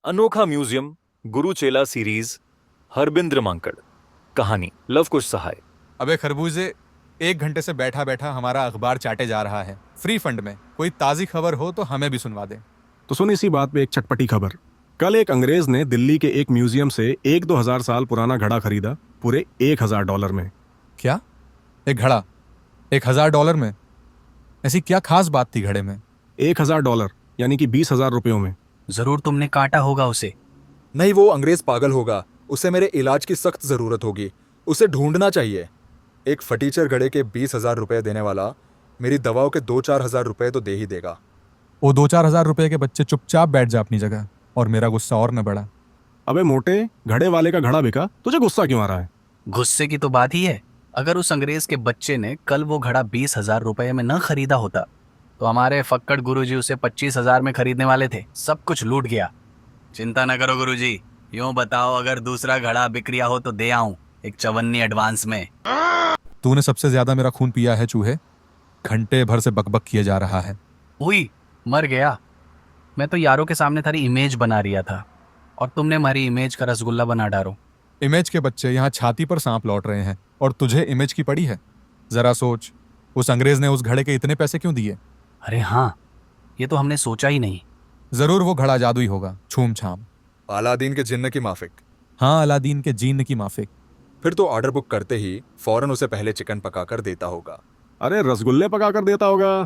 अनोखा म्यूजियम गुरु चेला सीरीज हरबिंद्र मांकड़। कहानी लव कुश सहाय। अबे खरबूजे, 1 घंटे से बैठा बैठा हमारा अखबार चाटे जा रहा है फ्री फंड में। कोई ताजी खबर हो तो हमें भी सुनवा दे। तो सुन इसी बात पे एक चटपटी खबर। कल एक अंग्रेज ने दिल्ली के एक म्यूजियम से 1-2 हजार साल पुराना घड़ा खरीदा, पूरे $1000 में। क्या? एक घड़ा $1000 में? ऐसी क्या खास बात थी घड़े में? $1000 यानी कि 20,000 रुपयों में। जरूर तुमने काटा होगा उसे। नहीं, वो अंग्रेज पागल होगा। उसे मेरे इलाज की सख्त जरूरत होगी। उसे ढूंढना चाहिए। एक फटीचर घड़े के 20,000 रुपए देने वाला मेरी दवाओं के 2-4 हजार रुपए तो दे ही देगा। वो 2-4 हजार रुपए के बच्चे चुपचाप बैठ जा अपनी जगह, और मेरा गुस्सा और न बढ़ा। अबे मोटे, घड़े वाले का घड़ा बिका, तुझे गुस्सा क्यों आ रहा है? गुस्से की तो बात ही है। अगर उस अंग्रेज के बच्चे ने कल वो घड़ा 20,000 रुपए में न खरीदा होता तो हमारे फक्कड़ गुरुजी उसे 25,000 में खरीदने वाले थे। सब कुछ लूट गया। चिंता न करो गुरुजी, यूं बताओ अगर दूसरा घड़ा बिक्रिया हो तो दे आऊं एक 54 एडवांस में। तूने सबसे ज्यादा मेरा खून पिया है चूहे। घंटे भर से बकबक किए जा रहा है। हुई मर गया। मैं तो यारों के सामने थारी इमेज बना रिया था और तुमने हमारी इमेज का रसगुल्ला बना डालो। इमेज के बच्चे यहाँ छाती पर सांप लौट रहे हैं और तुझे इमेज की पड़ी है। जरा सोच, उस अंग्रेज ने उस घड़े के इतने पैसे क्यों दिए? अरे हाँ, ये तो हमने सोचा ही नहीं। जरूर वो घड़ा जादुई होगा, छूम छाम। अलादीन के जिन्न की माफिक। हाँ, अलादीन के जीन की माफिक। फिर तो ऑर्डर बुक करते ही फौरन उसे पहले चिकन पकाकर देता होगा। अरे रसगुल्ले पका कर देता होगा।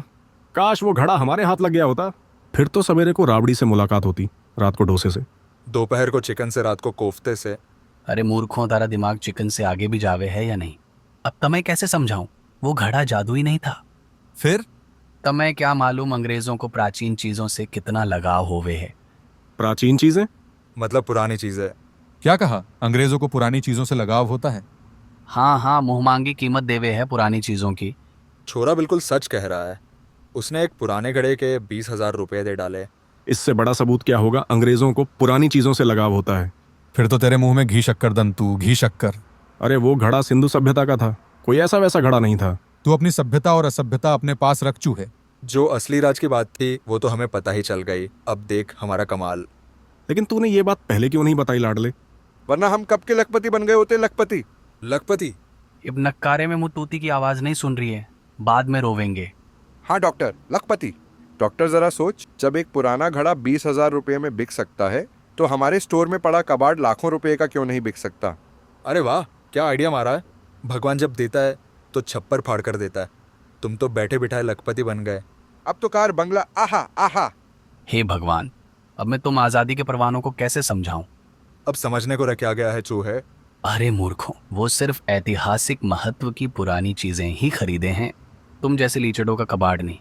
काश वो घड़ा हमारे हाथ लग गया होता, फिर तो सवेरे को राबड़ी से मुलाकात होती, रात को डोसे से। दोपहर को चिकन से, रात को कोफ्ते से। अरे मूर्खों, तारा दिमाग चिकन से आगे भी जावे है या नहीं? अब तमें कैसे समझाऊं? वो घड़ा जादुई नहीं था। फिर तमें क्या मालूम अंग्रेजों को प्राचीन चीजों से कितना लगाव होवे है। प्राचीन चीजें? मतलब पुरानी चीजें। क्या कहा? अंग्रेजों को पुरानी चीजों से लगाव होता है? हाँ हाँ, मुंह मांगी कीमत देवे है पुरानी चीजों की। छोरा बिल्कुल सच कह रहा है। उसने एक पुराने घड़े के 20,000 रुपए दे डाले। इससे बड़ा सबूत क्या होगा? अंग्रेजों को पुरानी चीजों से लगाव होता है। फिर तो तेरे मुंह में घी शक्कर दंतू, घी शक्कर। अरे वो घड़ा सिंधु सभ्यता का था, कोई ऐसा वैसा घड़ा नहीं था। तू अपनी सभ्यता और असभ्यता अपने पास रख चूहे। जो असली राज की बात थी वो तो हमें पता ही चल गई। अब देख हमारा कमाल। लेकिन तूने ये बात पहले क्यों नहीं बताई लाडले? वरना हम कब के लखपति बन गए होते। लखपति लखपति। अब नक्कारे में मुँह तूती की आवाज नहीं सुन रही है, बाद में रोवेंगे। हाँ डॉक्टर, लखपति। डॉक्टर जरा सोच, जब एक पुराना घड़ा 20,000 रुपये में बिक सकता है तो हमारे स्टोर में पड़ा कबाड़ लाखों रुपए का क्यों नहीं बिक सकता? अरे वाह, क्या आइडिया मारा है। भगवान जब देता है तो छप्पर फाड़ कर देता है। तुम तो बैठे बिठाए लखपति बन गए। अब तो कार बंगला, आहा आहा। हे भगवान, अब मैं तुम आजादी के परवानों को कैसे समझाऊं? अब समझने को रखा गया है चूहे। अरे मूर्खों, वो सिर्फ ऐतिहासिक महत्व की पुरानी चीजें ही खरीदे हैं, तुम जैसे लीचड़ों का कबाड़ नहीं।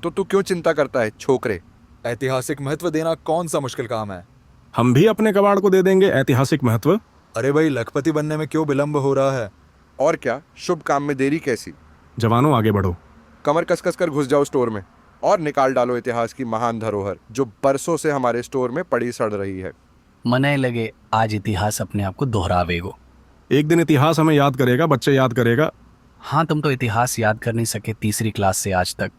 तो तू क्यों चिंता करता है छोकरे? ऐतिहासिक महत्व देना कौन सा मुश्किल काम है। हम भी अपने कबाड़ को दे देंगे ऐतिहासिक महत्व। अरे भाई, लखपति बनने में क्यों विलंब हो रहा है? और क्या, शुभ काम में देरी कैसी। जवानों आगे बढ़ो। कमर कसकस कर घुस जाओ स्टोर में और निकाल डालो इतिहास की महान धरोहर जो बरसों से हमारे स्टोर में पड़ी सड़ रही है। मने लगे आज इतिहास अपने आप को दोहरावेगो। एक दिन इतिहास हमें याद करेगा, बच्चे याद करेगा। हाँ, तुम तो इतिहास याद कर नहीं सके तीसरी क्लास से आज तक।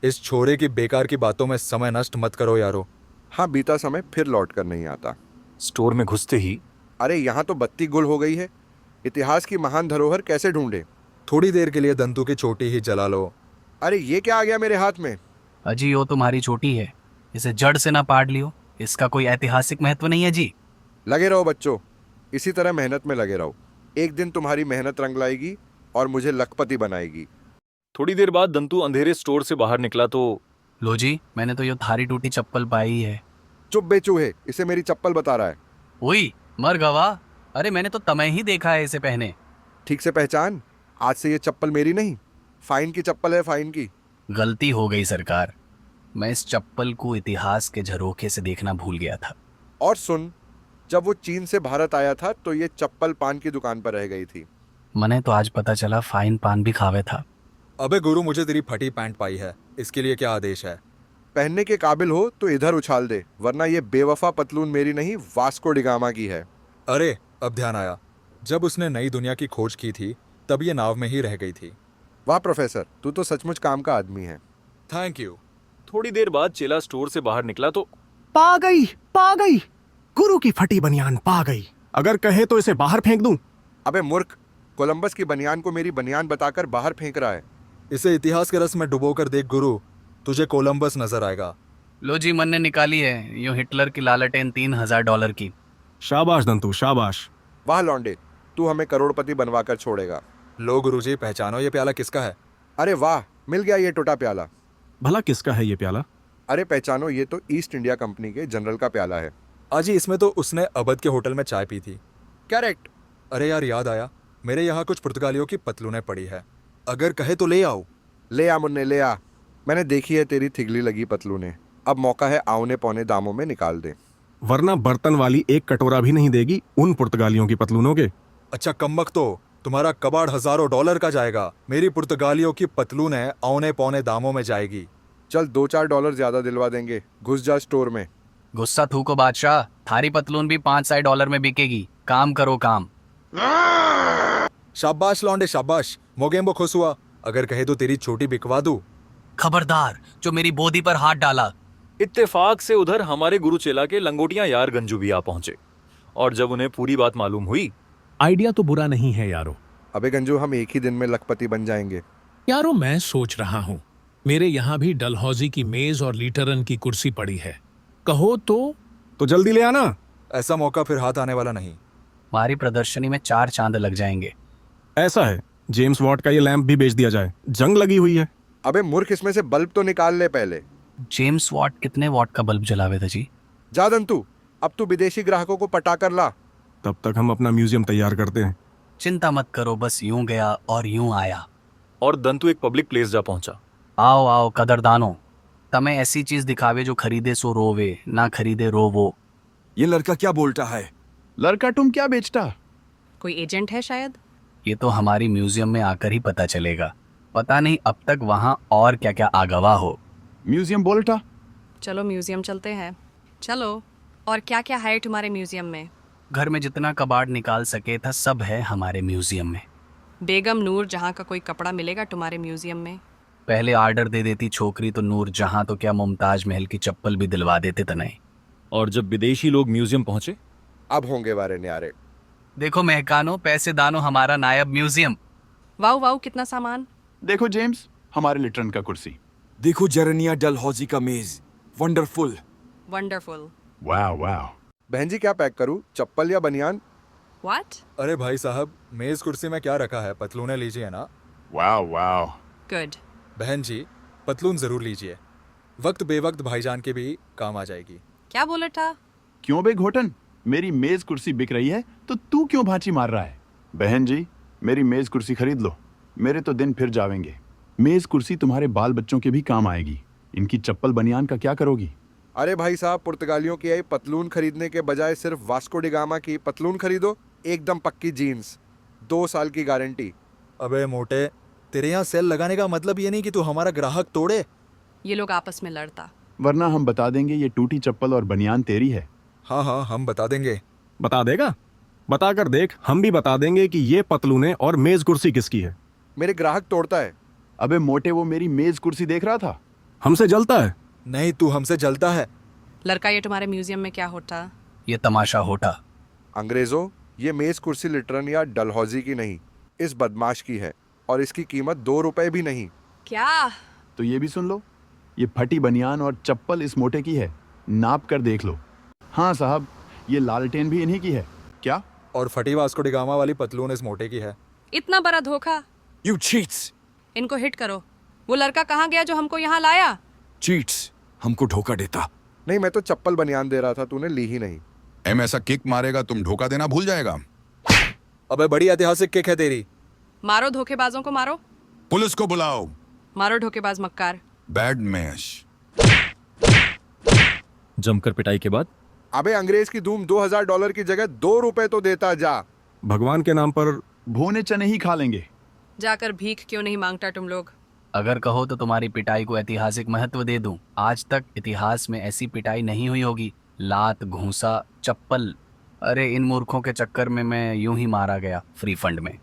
इस छोरे की बेकार की बातों में समय नष्ट मत करो यारो। हाँ, बीता समय फिर लौट कर नहीं आता। स्टोर में घुसते ही अरे यहाँ तो बत्ती गुल हो गई है। इतिहास की महान धरोहर कैसे ढूंढे? थोड़ी देर के लिए दंतू की चोटी ही जला लो। अरे ये क्या आ गया मेरे हाथ में? अजी, यो तुम्हारी छोटी है, इसे जड़ से ना पाड़ लियो। इसका कोई ऐतिहासिक महत्व नहीं है जी। लगे रहो बच्चों, इसी तरह मेहनत में लगे रहो। एक दिन तुम्हारी मेहनत रंग लाएगी और मुझे लखपति बनाएगी। थोड़ी देर बाद दंतू अंधेरे स्टोर से बाहर निकला तो लो जी, मैंने तो यो थारी टूटी चप्पल पाई है। चुप बेचूहे, इसे मेरी चप्पल बता रहा है। हुई मर गवा। अरे मैंने तो तमें ही देखा है इसे पहने। ठीक से पहचान, आज से ये चप्पल मेरी नहीं, फाइन की चप्पल है, फाइन की। गलती हो गई सरकार, मैं इस चप्पल को इतिहास के झरोखे से देखना भूल गया था। और सुन, जब वो चीन से भारत आया था तो ये चप्पल पान की दुकान पर रह गई थी। मने तो आज पता चला फाइन पान भी खावे था। अबे गुरु, मुझे तेरी फटी पैंट पाई है, इसके लिए क्या आदेश है? पहनने के काबिल हो तो इधर उछाल दे, वरना ये बेवफा पतलून मेरी नहीं, वास्को डिगामा की है। अरे अब ध्यान आया, जब उसने नई दुनिया की खोज की थी तब ये नाव में ही रह गई थी। वाह प्रोफेसर, तू तो सचमुच काम का आदमी है। Thank you. थोड़ी देर बाद चेला स्टोर से बाहर निकला तो पा गई। गुरु की फटी बनियान पा गई। अगर कहे तो इसे बाहर फेंक दूं। अबे मूर्ख, कोलंबस की बनियान को मेरी बनियान बताकर बाहर फेंक रहा है। इसे इतिहास के रस में डुबोकर देख गुरु, तुझे कोलंबस नजर आएगा। लो जी, मन ने निकाली है यूं हिटलर की लालटेन $3000 की। शाबाश दंतु, शाबाश। वाह लौंडे, तू हमें करोड़पति बनवाकर छोड़ेगा। लो गुरुजी, पहचानो ये प्याला किसका है? अरे वाह, मिल गया ये टूटा प्याला। भला किसका है ये प्याला? अरे पहचानो, ये तो ईस्ट इंडिया कंपनी के जनरल का प्याला है। आज ही इसमें तो उसने अबद के होटल में चाय पी थी। करेक्ट। अरे यार, याद आया, मेरे यहाँ कुछ पुर्तगालियों की पतलूनें पड़ी है, अगर कहे तो ले आओ। ले आ मुन्ने, ले आ। मैंने देखी है तेरी थिगली लगी पतलूनें। अब मौका है औने पौने दामों में निकाल दे। वरना बर्तन वाली एक कटोरा भी नहीं देगी उन पुर्तगालियों की पतलूनों के। अच्छा कम्बक, तो तुम्हारा कबाड़ हजारों डॉलर का जाएगा, मेरी पुर्तगालियों की पतलूनें औने पौने दामों में जाएगी। चल $2-4 ज्यादा दिलवा देंगे, घुस जा स्टोर में। गुस्सा थूको बादशाह, थारी पतलून भी $5-6 में बिकेगी। काम करो काम। शाबाश लौंडे शाबाश, मोगेम्बो खुश हुआ। अगर कहे तो तेरी छोटी बिकवा दूं। खबरदार, जो मेरी बोदी पर हाथ डाला। इत्तेफाक से उधर हमारे गुरुचेला के लंगोटियां यार गंजू भी आ पहुंचे, और जब उन्हें पूरी बात मालूम हुई। आइडिया तो बुरा नहीं है यारो। अबे गंजू, हम एक ही दिन में लखपति बन जाएंगे। यारो मैं सोच रहा हूँ, मेरे यहाँ भी डलहौजी की मेज और लीटरन की कुर्सी पड़ी है, कहो तो जल्दी ले आना। ऐसा मौका फिर हाथ आने वाला नहीं। हमारी प्रदर्शनी में 4 चांद लग जाएंगे। ऐसा है, जेम्स वॉट का ये लैंप भी बेच दिया जाए, जंग लगी हुई है। अबे मूर्ख, इसमें से बल्ब तो निकाल ले पहले। जेम्स वॉट कितने वॉट का बल्ब जलावे थे जी? जा दंतु, अब तू विदेशी ग्राहकों को पटा कर ला। तब तक हम अपना म्यूजियम तैयार करते हैं। चिंता मत करो, बस यूं गया और यूं आया। और दंतु एक पब्लिक प्लेस जा पहुंचा। आओ आओ कदरदानो, तमें ऐसी चीज दिखावे जो खरीदे सो रोवे, ना खरीदे रोवो। ये लड़का क्या बोलता है? लड़का तुम क्या बेचता? कोई एजेंट है शायद। ये तो हमारी म्यूजियम में आकर ही पता चलेगा। पता नहीं अब तक वहाँ और क्या क्या आगवा हो। म्यूजियम बोलता? चलो म्यूजियम चलते हैं। चलो, और क्या क्या है तुम्हारे म्यूजियम में? घर में जितना कबाड़ निकाल सके था सब है हमारे म्यूजियम में। बेगम नूर जहाँ का कोई कपड़ा मिलेगा तुम्हारे म्यूजियम में? पहले ऑर्डर दे देती छोकरी तो नूर जहाँ, तो क्या मुमताज महल की चप्पल भी दिलवा देते तनय। और जब विदेशी लोग म्यूजियम पहुंचे, अब होंगे वारे न्यारे। देखो महकानो, पैसे दानो, हमारा नायब म्यूजियम। वाओ वाओ, कितना सामान। देखो जेम्स, हमारे लिटरन का कुर्सी। देखो जरनिया डलहौजी का मेज, वंडरफुल। वंडरफुल। वाह वाह। बहन जी, क्या पैक करूं, चप्पल या बनियान? व्हाट? अरे भाई साहब, मेज कुर्सी में क्या रखा है, पतलूनें लीजिए ना। वाह वाह। गुड। बहन जी, पतलून जरूर लीजिए, वक्त बेवक्त भाईजान के भी काम आ जाएगी। क्या बोला था? क्यों बे घोटन, मेरी मेज कुर्सी बिक रही है तो तू क्यों भांची मार रहा है? बहन जी, मेरी मेज कुर्सी खरीद लो, मेरे तो दिन फिर जावेंगे। मेज कुर्सी तुम्हारे बाल बच्चों के भी काम आएगी। इनकी चप्पल बनियान का क्या करोगी? अरे भाई साहब, पुर्तगालियों की आई पतलून खरीदने के बजाय सिर्फ वास्को डिगामा की पतलून खरीदो, एकदम पक्की जीन्स, 2 साल की गारंटी। अबे मोटे, तेरे यहाँ सेल लगाने का मतलब ये नहीं कि तू हमारा ग्राहक तोड़े। ये लोग आपस में लड़ता। वरना हम बता देंगे ये टूटी चप्पल और बनियान तेरी है। हाँ हाँ, हम बता देंगे। बता देगा? बता कर देख, हम भी बता देंगे कि ये पतलूनें और मेज कुर्सी किसकी है। मेरे ग्राहक तोड़ता है। अबे मोटे, वो मेरी मेज कुर्सी देख रहा था। हमसे जलता है। नहीं, तू हमसे जलता है। लड़का, ये तुम्हारे म्यूजियम में क्या होता? ये तमाशा होता। अंग्रेजों, ये मेज कुर्सी लिटरन या डलहौजी की नहीं, इस बदमाश की है, और इसकी कीमत 2 रुपए भी नहीं। क्या? तो ये भी सुन लो, ये फटी बनियान और चप्पल इस मोटे की है, नाप कर देख लो। हाँ साहब, ये लालटेन भी इन्हीं की है। क्या? और फटी वास्को डिगामा वाली पतलून इस मोटे की है। इतना बड़ा धोखा। You cheats. इनको हिट करो। वो लड़का कहाँ गया जो हमको यहाँ लाया? चीट्स, हमको धोखा देता। नहीं, मैं तो चप्पल बनियान दे रहा था, तूने ली ही नहीं। एम ऐसा किक मारेगा तुम धोखा देना भूल जाएगा। अबे बड़ी ऐतिहासिक किक है तेरी। मारो धोखेबाजों को, मारो। पुलिस को बुलाओ। मारो धोखेबाज मक्कार। बैड मैश। जमकर पिटाई के बाद अबे अंग्रेज की धूम, $2000 की जगह 2 रुपए तो देता जा। भगवान के नाम पर भोने चने ही खा लेंगे। जाकर भीख क्यों नहीं मांगता तुम लोग? अगर कहो तो तुम्हारी पिटाई को ऐतिहासिक महत्व दे दूं। आज तक इतिहास में ऐसी पिटाई नहीं हुई होगी। लात, घूंसा, चप्पल। अरे इन मूर्खों के चक्कर में मैं यूं ही मारा गया फ्री फंड में।